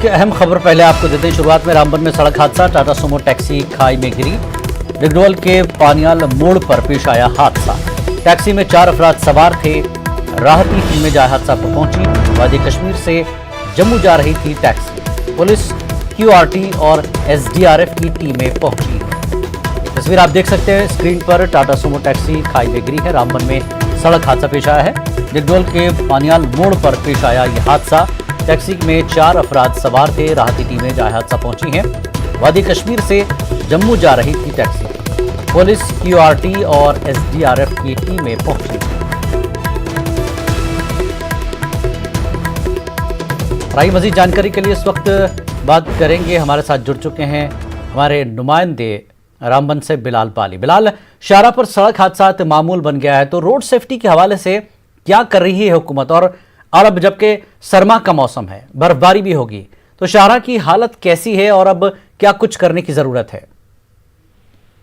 एक अहम खबर पहले आपको देते हैं। शुरुआत में रामबन में सड़क हादसा, टाटा सुमो टैक्सी खाई में गिरी। डिगडोल के पानियाल मोड़ पर पेश आया हादसा। टैक्सी में 4 अफराद सवार थे। राहती टीमें जहां हादसा पर पहुंची। वादी कश्मीर से जम्मू जा रही थी टैक्सी। पुलिस, QRT और SDRF की टीमें पहुंची। तस्वीर आप देख सकते हैं स्क्रीन पर। टाटा सुमो टैक्सी खाई में गिरी है। रामबन में सड़क हादसा पेश आया है। डिगडोल के पानियाल मोड़ पर पेश आया यह हादसा। टैक्सी में 4 अफराद सवार थे। राहती टीमें जहां हादसा पहुंची हैं। वादी कश्मीर से जम्मू जा रही थी टैक्सी। पुलिस, QRT और SDRF की टीमें पहुंची। आइए मजीद जानकारी के लिए इस वक्त बात करेंगे। हमारे साथ जुड़ चुके हैं हमारे नुमाइंदे रामबन से बिलाल पाली। बिलाल, शाहरा पर सड़क हादसा मामूल बन गया है, तो रोड सेफ्टी के हवाले से क्या कर रही है हुकूमत? और अब जबकि सरमा का मौसम है, बर्फबारी भी होगी, तो शाहरा की हालत कैसी है और अब क्या कुछ करने की जरूरत है?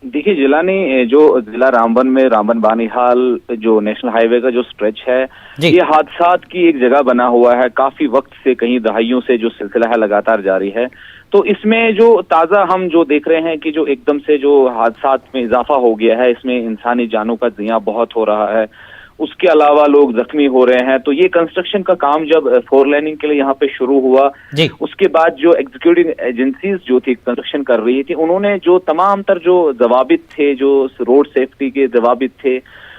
देखिए जिलानी, जो जिला रामबन में रामबन बानीहाल जो नेशनल हाईवे का जो स्ट्रेच है, ये हादसात की एक जगह बना हुआ है। काफी वक्त से, कई दहाइयों से जो सिलसिला है लगातार जारी है। तो इसमें जो ताजा हम जो देख रहे हैं कि जो एकदम से जो हादसात में इजाफा हो गया है, इसमें इंसानी जानों का ज़िया बहुत हो रहा है। उसके अलावा लोग जख्मी हो रहे हैं। तो ये कंस्ट्रक्शन का काम जब 4 लेनिंग के लिए यहाँ पे शुरू हुआ, उसके बाद जो एग्जीक्यूटिव एजेंसीज जो थी कंस्ट्रक्शन कर रही थी, उन्होंने जो तमाम तर जो जवाबित थे, जो रोड सेफ्टी के जवाबित थे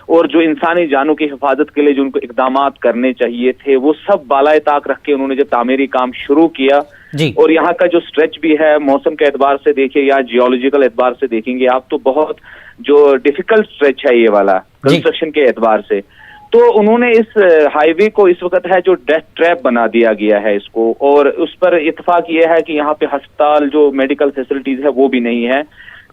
और जो इंसानी जानों की हिफाजत के लिए जो उनको इकदामात करने चाहिए थे, वो सब बालाए ताक रख के उन्होंने जब तामीरी काम शुरू किया। और यहाँ का जो स्ट्रेच भी है, मौसम के एतबार से देखिए या जियोलॉजिकल एतबार से देखेंगे आप, तो बहुत जो डिफिकल्ट स्ट्रेच है ये वाला कंस्ट्रक्शन के एतबार से। तो उन्होंने इस हाईवे को इस वक्त है जो डेथ ट्रैप बना दिया गया है इसको, और उस पर इत्तेफाक ये है कि यहाँ पे अस्पताल, जो मेडिकल फैसिलिटीज है वो भी नहीं है,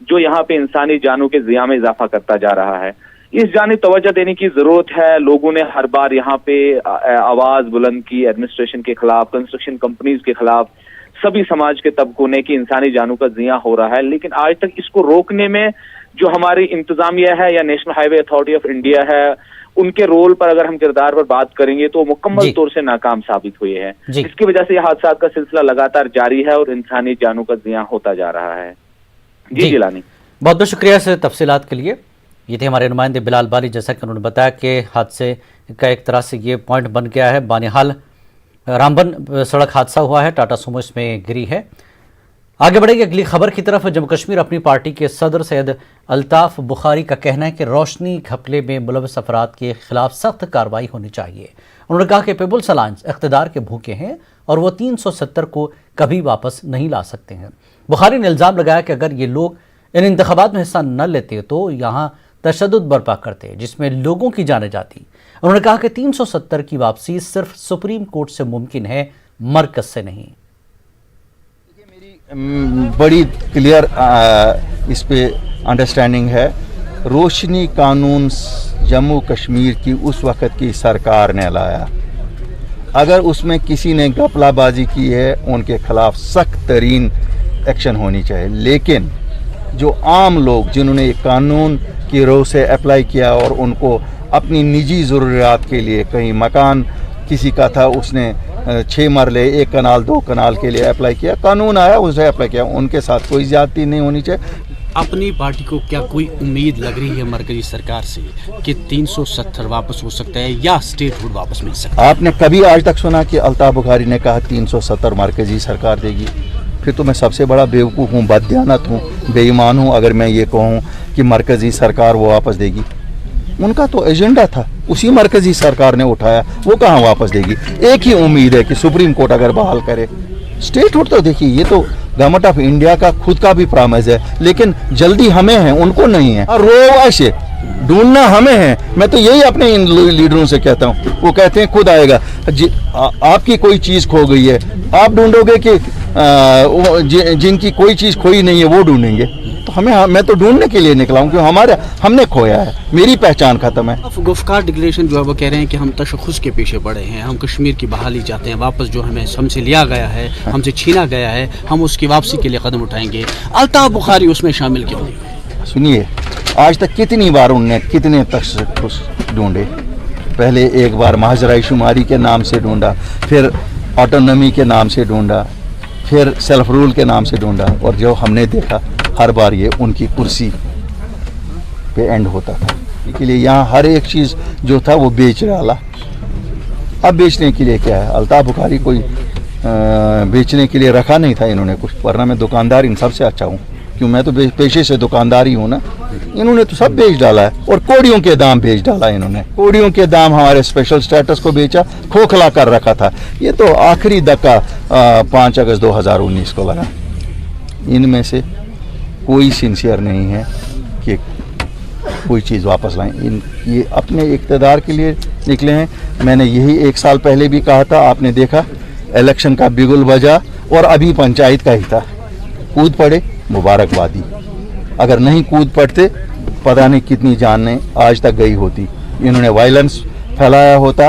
जो यहाँ पे इंसानी जानों के ज़िया में इजाफा करता जा रहा है। इस जानिब तवज्जो देने की जरूरत है। लोगों ने हर बार यहाँ पे आवाज बुलंद की एडमिनिस्ट्रेशन के खिलाफ, कंस्ट्रक्शन कंपनीज के खिलाफ, सभी समाज के तबकों ने कि इंसानी जानों का ज़िया हो रहा है। लेकिन आज तक इसको रोकने में जो हमारी इंतजामिया है या national highway authority of India है, उनके रोल पर अगर हम किरदार पर बात करेंगे तो मुकम्मल तौर से नाकाम साबित हुए हैं। इसकी वजह से यह हादसा का सिलसिला लगातार जारी है और इंसानी जानों का ज़िया होता जा रहा है। जी जिलानी, बहुत बहुत शुक्रिया इस तफसीलात के लिए। ये थे हमारे नुमाइंदे बिलाल बाली। जैसा कि उन्होंने बताया कि हादसे का एक तरह से ये पॉइंट बन गया है। बानीहाल रामबन सड़क हादसा हुआ है, टाटा सुमो इसमें गिरी है। आगे बढ़ेगी अगली खबर की तरफ। जम्मू कश्मीर अपनी पार्टी के सदर सैयद अल्ताफ बुखारी का कहना है कि रोशनी घपले में मुलव्वस अफराद के खिलाफ सख्त कार्रवाई होनी चाहिए। उन्होंने कहा कि पीपुल्स अलायंस इख्तिदार के भूखे हैं और वो 370 को कभी वापस नहीं ला सकते हैं। बुखारी ने इल्ज़ाम लगाया कि अगर ये लोग इन इंतखाबात में हिस्सा न लेते तो यहाँ तशद्दुद बर्पा करते जिसमें लोगों की जाने जाती। उन्होंने कहा कि 370 की वापसी सिर्फ सुप्रीम कोर्ट से मुमकिन है, मरकज से नहीं। मेरी बड़ी क्लियर इस पे अंडरस्टैंडिंग है। रोशनी कानून जम्मू कश्मीर की उस वक़्त की सरकार ने लाया। अगर उसमें किसी ने घपलाबाजी की है, उनके खिलाफ सख्त तरीन एक्शन होनी चाहिए। लेकिन जो आम लोग जिन्होंने कानून की रो से अप्लाई किया और उनको अपनी निजी ज़रूरियात के लिए, कहीं मकान किसी का था, उसने 6 मरले 1 कनाल 2 कनाल के लिए अप्लाई किया, कानून आया उसे अप्लाई किया, उनके साथ कोई ज़्यादती नहीं होनी चाहिए। अपनी पार्टी को क्या कोई उम्मीद लग रही है मरकजी सरकार से कि 370 वापस हो सकता है या स्टेटहुड वापस मिल सकता है? आपने कभी आज तक सुना कि अल्ताफ बुखारी ने कहा 370 मरकजी सरकार देगी? फिर तो मैं सबसे बड़ा बेवकूफ़ हूँ, बददियानत हूँ, बेईमान हूँ अगर मैं ये कहूँ कि मरकजी सरकार वो वापस देगी। उनका तो एजेंडा था, उसी मरकजी सरकार ने उठाया, वो कहाँ वापस देगी? एक ही उम्मीद है कि सुप्रीम कोर्ट अगर बहाल करे। स्टेटहुड तो देखिए, ये तो गवर्नमेंट ऑफ इंडिया का खुद का भी प्रॉमिस है, लेकिन जल्दी हमें है, उनको नहीं है। और ऐसे ढूंढना हमें है। मैं तो यही अपने इन लीडरों से कहता हूँ, वो कहते हैं खुद आएगा। आपकी कोई चीज़ खो गई है, आप ढूंढोगे कि जिनकी कोई चीज़ खोई नहीं है वो ढूंढेंगे? तो मैं तो ढूंढने के लिए निकला हूँ कि हमने खोया है, मेरी पहचान खत्म है। गुफ्कार डिक्लेरेशन जो है वो कह रहे हैं कि हम तशख़्ख़ुस के पीछे पड़े हैं, हम कश्मीर की बहाली चाहते हैं, वापस जो हमें हमसे लिया गया है, हमसे छीना गया है, हम उसकी वापसी के लिए कदम उठाएंगे। अल्ताफ बुखारी उसमें शामिल क्यों नहीं? सुनिए, आज तक कितनी बार उनने कितने तशख़्ख़ुस ढूंढे। पहले एक बार महाजराई शुमारी के नाम से ढूंढा, फिर ऑटोनॉमी के नाम से ढूंढा, फिर सेल्फ रूल के नाम से ढूंढा, और जो हमने देखा हर बार ये उनकी कुर्सी पे एंड होता था। इसलिए यहाँ हर एक चीज़ जो था वो बेच डाला। अब बेचने के लिए क्या है, अल्ताफ बुखारी कोई बेचने के लिए रखा नहीं था इन्होंने कुछ, वरना मैं दुकानदार इन सबसे अच्छा हूँ, क्यों मैं तो पेशे से दुकानदार ही हूँ ना। इन्होंने तो सब बेच डाला है, और कोड़ियों के दाम बेच डाला इन्होंने। कोड़ियों के दाम हमारे स्पेशल स्टेटस को बेचा, खोखला कर रखा था। ये तो आखिरी धक्का 5 अगस्त 2019 को लगा। इनमें से कोई सिंसियर नहीं है कि कोई चीज़ वापस लाएं। ये अपने इक़्तिदार के लिए निकले हैं। मैंने यही 1 साल पहले भी कहा था, आपने देखा इलेक्शन का बिगुल बजा, और अभी पंचायत का ही था। कूद पड़े, मुबारकबादी। अगर नहीं कूद पड़ते पता नहीं कितनी जानें आज तक गई होती। इन्होंने वायलेंस फैलाया होता,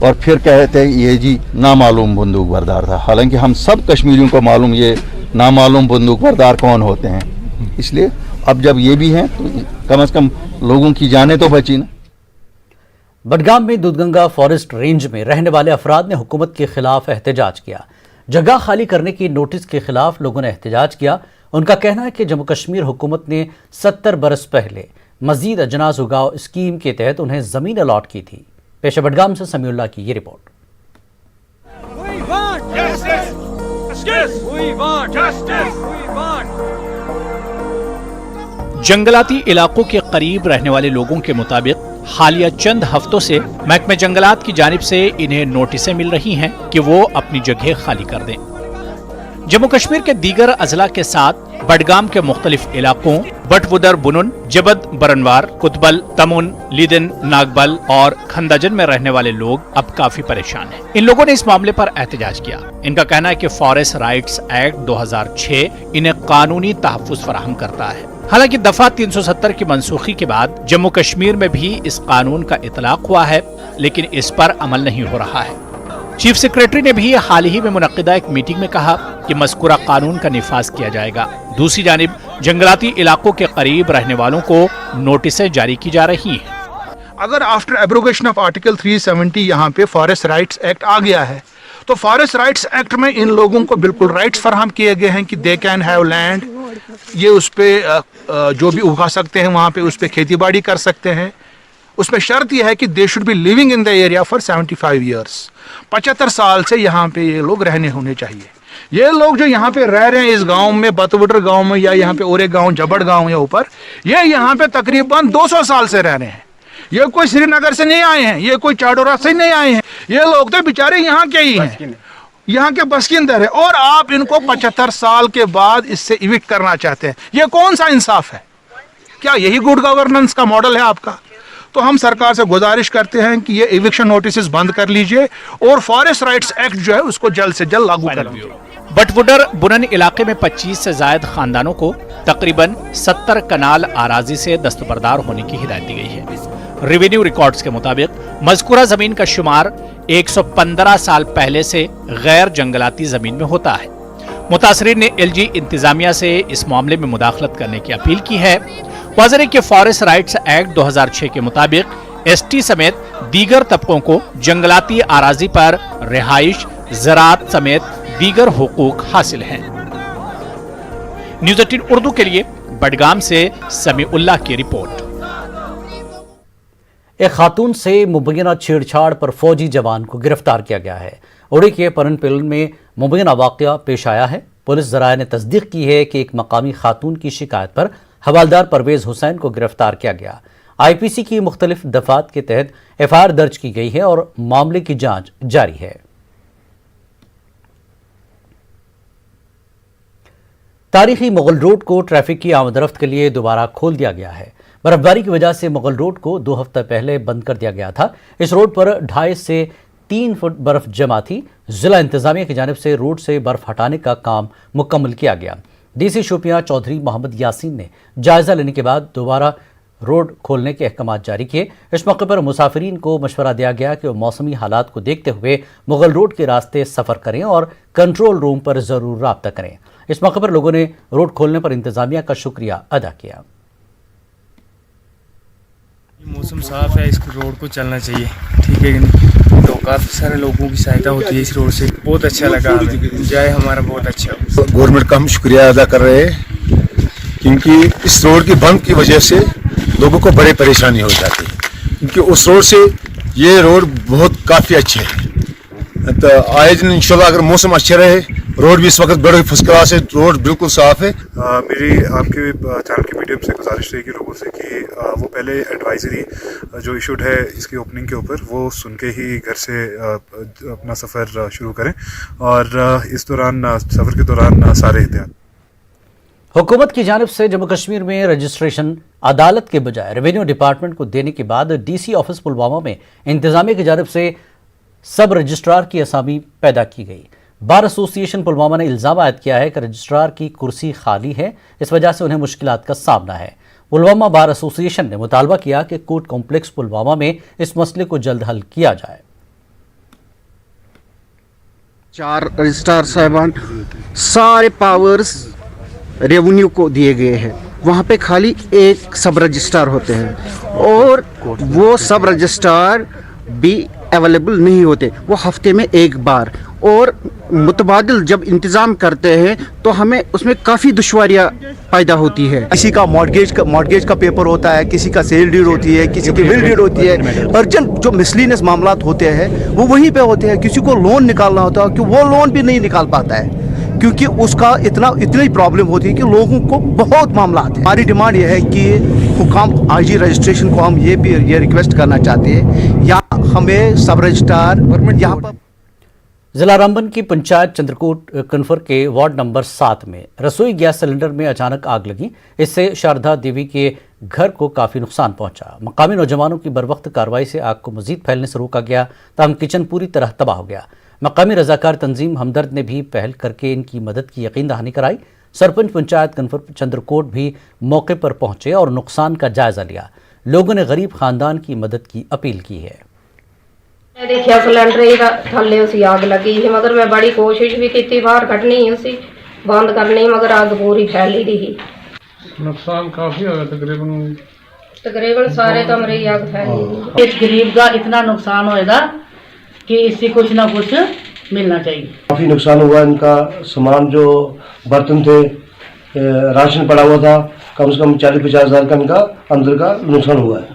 और फिर कहते ये जी नामालूम बंदूक बरदार था। हालांकि हम सब कश्मीरियों को मालूम ये नामालूम बंदूक बरदार कौन होते हैं। इसलिए अब जब ये भी हैं तो कम से कम लोगों की जानें तो बची ना। बडगाम में दूधगंगा फॉरेस्ट रेंज में रहने वाले अफराद ने हुकूमत के खिलाफ एहतजाज किया। जगह खाली करने की नोटिस के खिलाफ लोगों ने एहतजाज किया। उनका कहना है कि जम्मू कश्मीर हुकूमत ने 70 बरस पहले मजीद अजनास उगाओ स्कीम के तहत उन्हें जमीन अलॉट की थी। पेश बडगाम से समीउल्लाह की ये रिपोर्ट। जंगलाती इलाकों के करीब रहने वाले लोगों के मुताबिक हालिया चंद हफ्तों से महकमे जंगलात की जानिब से इन्हें नोटिसें मिल रही हैं कि वो अपनी जगह खाली कर दें। जम्मू कश्मीर के दीगर अजला के साथ बडगाम के मुख्तलिफ इलाकों बटवुदर बुनुन, जबद बरनवार, कुतबल, तमुन, लीदन, नागबल और खंदाजन में रहने वाले लोग अब काफी परेशान हैं। इन लोगों ने इस मामले पर एहतजाज किया। इनका कहना है कि फॉरेस्ट राइट्स एक्ट 2006 इन्हें कानूनी तहफ्फुज़ फराहम करता है। हालांकि दफा 370 की मनसूखी के बाद जम्मू कश्मीर में भी इस कानून का इतलाक हुआ है, लेकिन इस पर अमल नहीं हो रहा है। चीफ सेक्रेटरी ने भी हाल ही में मुनक्किदा एक मीटिंग में कहा कि मज़कूरा कानून का निफाज किया जाएगा। दूसरी जानिब जंगलाती इलाकों के करीब रहने वालों को नोटिसें जारी की जा रही हैं। अगर आफ्टर एब्रोगेशन ऑफ आर्टिकल 370 यहाँ पे फॉरेस्ट राइट्स एक्ट आ गया है, तो फॉरेस्ट राइट्स एक्ट में इन लोगों को बिल्कुल राइट्स फराहम किए गए हैं कि दे कैन हैव लैंड, ये उस पर जो भी उगा सकते हैं, वहाँ पे उस पर खेती बाड़ी कर सकते हैं। उसमें शर्त यह है कि they should be living in the area for 75 years. 75 साल से यहाँ पे ये लोग रहने होने चाहिए। ये लोग जो यहाँ पे रह रहे हैं इस गांव में, बतवुडर गांव में, या यहाँ पे ओरे गांव, जबड़ गांव या ऊपर, ये यहाँ पे तकरीबन 200 साल से रह रहे हैं। ये कोई श्रीनगर से नहीं आए हैं, ये कोई चाडोरा से नहीं आए हैं। ये लोग तो बेचारे यहाँ के ही हैं, यहाँ के बसिंदर है, और आप इनको 75 साल के बाद इससे इविक्ट करना चाहते हैं। ये कौन सा इंसाफ है? क्या यही गुड गवर्नेंस का मॉडल है आपका? तो हम सरकार से गुजारिश करते हैं कि ये इविक्शन नोटिस बंद कर लीजिए, और फॉरेस्ट राइट्स एक्ट जो है उसको जल्द से जल्द लागू कर लीजिए। बटवुडर बुनन इलाके में 25 से जायद खानदानों को तकरीबन 70 कनाल आराजी से दस्तबरदार होने की हिदायत दी गई है। रेवेन्यू रिकॉर्ड्स के मुताबिक मज़कूरा जमीन का शुमार 115 साल पहले से गैर जंगलाती जमीन में होता है। मुतासरीन ने एलजी इंतजामिया से इस मामले में मुदाखलत करने की अपील की है। वाज़ेह है कि फॉरेस्ट राइट्स एक्ट 2006 के मुताबिक एसटी समेत दीगर तबकों को जंगलाती आराजी पर रिहाइश, ज़राअत समेत दीगर हुकूक हासिल हैं। न्यूज़ 18 उर्दू के लिए बडगाम से समीउल्लाह की रिपोर्ट। एक खातून से मुबैना छेड़छाड़ पर फौजी जवान को गिरफ्तार किया गया है। उड़ी के परनपिलन में मुबैना वाक़या पेश आया है। पुलिस ज़राए ने तस्दीक की है कि एक मकामी खातून की शिकायत पर हवालदार परवेज हुसैन को गिरफ्तार किया गया। आईपीसी की मुख्तलिफ दफात के तहत एफआईआर दर्ज की गई है और मामले की जांच जारी है। तारीखी मुगल रोड को ट्रैफिक की आमदरफ्त के लिए दोबारा खोल दिया गया है। बर्फबारी की वजह से मुगल रोड को 2 हफ्ते पहले बंद कर दिया गया था। इस रोड पर 2.5 से 3 फुट बर्फ जमा थी। जिला इंतजामिया की जानिब से रोड से बर्फ हटाने का काम मुकम्मल किया गया। डीसी शोपियां चौधरी मोहम्मद यासीन ने जायजा लेने के बाद दोबारा रोड खोलने के अहकाम जारी किए। इस मौके पर मुसाफिरीन को मशवरा दिया गया कि वो मौसमी हालात को देखते हुए मुगल रोड के रास्ते सफ़र करें और कंट्रोल रूम पर ज़रूर राब्ता करें। इस मौके पर लोगों ने रोड खोलने पर इंतजामिया का शुक्रिया अदा किया। मौसम साफ है, इस रोड को चलना चाहिए, ठीक है कि नहीं? तो काफ़ी सारे लोगों की सहायता होती है इस रोड से, बहुत अच्छा लगा हमें, एंजॉय हमारा बहुत अच्छा हुआ। गवर्नमेंट का हम शुक्रिया अदा कर रहे हैं क्योंकि इस रोड की बंद की वजह से लोगों को बड़ी परेशानी हो जाती है, क्योंकि उस रोड से ये रोड बहुत काफ़ी अच्छे है। तो आए दिन इंशाल्लाह अगर मौसम अच्छा रहे, रोड भी इस वक्त बड़े फर्स्ट क्लास है, रोड बिल्कुल साफ है। मेरी आपके चैनल के मीडियम से गुजारिश रहेगी लोगों से कि वो पहले एडवाइजरी जो इशूड है इसकी ओपनिंग के ऊपर वो सुन के ही घर से अपना सफ़र शुरू करें, और इस दौरान सफ़र के दौरान सारे एहतियात। हुकूमत की जानिब से जम्मू कश्मीर में रजिस्ट्रेशन अदालत के बजाय रेवेन्यू डिपार्टमेंट को देने के बाद डीसी ऑफिस पुलवामा में इंतजामिया की जानिब से सब रजिस्ट्रार की असामी पैदा की गई। बार एसोसिएशन पुलवामा ने इल्ज़ाम आयद किया है कि रजिस्ट्रार की कुर्सी खाली है, इस वजह से उन्हें मुश्किलात का सामना है। पुलवामा बार एसोसिएशन ने मुतालबा किया कि कोर्ट कॉम्प्लेक्स पुलवामा में इस मसले को जल्द हल किया जाए। 4 रजिस्ट्रार साहिबान सारे पावर्स रेवेन्यू को दिए गए हैं, वहाँ पे खाली एक सब रजिस्ट्रार होते हैं और वो सब रजिस्ट्रार भी अवेलेबल नहीं होते, वो हफ्ते में एक बार, और मुतबादिल जब इंतज़ाम करते हैं तो हमें उसमें काफ़ी दुश्वारियाँ पैदा होती है। किसी का मॉर्गेज का पेपर होता है, किसी का सेल डीड होती है, किसी की विल डीड होती है, अर्जेंट जो मिसलिनियस मामलात होते हैं वो वहीं पे होते हैं। किसी को लोन निकालना होता है कि वो लोन भी नहीं निकाल पाता है क्योंकि उसका इतनी प्रॉब्लम होती है कि लोगों को बहुत मामला आते हैं। हमारी डिमांड ये है कि हुकाम आईजी रजिस्ट्रेशन को हम ये रिक्वेस्ट करना चाहते हैं, या हमें सब रजिस्ट्रार यहाँ पर। जिला रामबन की पंचायत चंद्रकोट कन्फर के वार्ड नंबर 7 में रसोई गैस सिलेंडर में अचानक आग लगी। इससे शारदा देवी के घर को काफ़ी नुकसान पहुंचा। मकामी नौजवानों की बरवक्त कार्रवाई से आग को मजीद फैलने से रोका गया, ताहम किचन पूरी तरह तबाह हो गया। मकामी रजाकार तंजीम हमदर्द ने भी पहल करके इनकी मदद की यकीन दहानी कराई। सरपंच पंचायत कन्फर चंद्रकोट भी मौके पर पहुंचे और नुकसान का जायजा लिया। लोगों ने गरीब खानदान की मदद की अपील की है। देखिए सिलेंडर थले उसी आग लगी है, मगर मैं बड़ी कोशिश भी की बाहर कटनी उसी बंद करनी, मगर आग पूरी फैली रही। नुकसान काफी होगा, तकरीबन सारे कमरे आग फैली। इस गरीब का इतना नुकसान होएगा कि इससे कुछ ना कुछ मिलना चाहिए। काफी नुकसान हुआ, इनका सामान जो बर्तन थे, राशन पड़ा हुआ था, कम से कम 40-50 हज़ार का इनका अंदर का नुकसान हुआ है।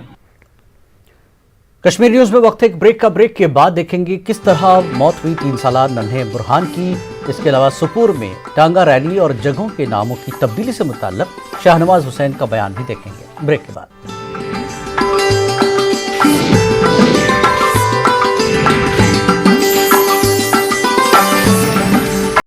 कश्मीर न्यूज में वक्त एक ब्रेक के बाद देखेंगे किस तरह मौत हुई 3 साला नन्हे बुरहान की। इसके अलावा सुपुर में टांगा रैली और जगहों के नामों की तब्दीली से मुताल्लिक शाहनवाज हुसैन का बयान भी देखेंगे ब्रेक के बाद।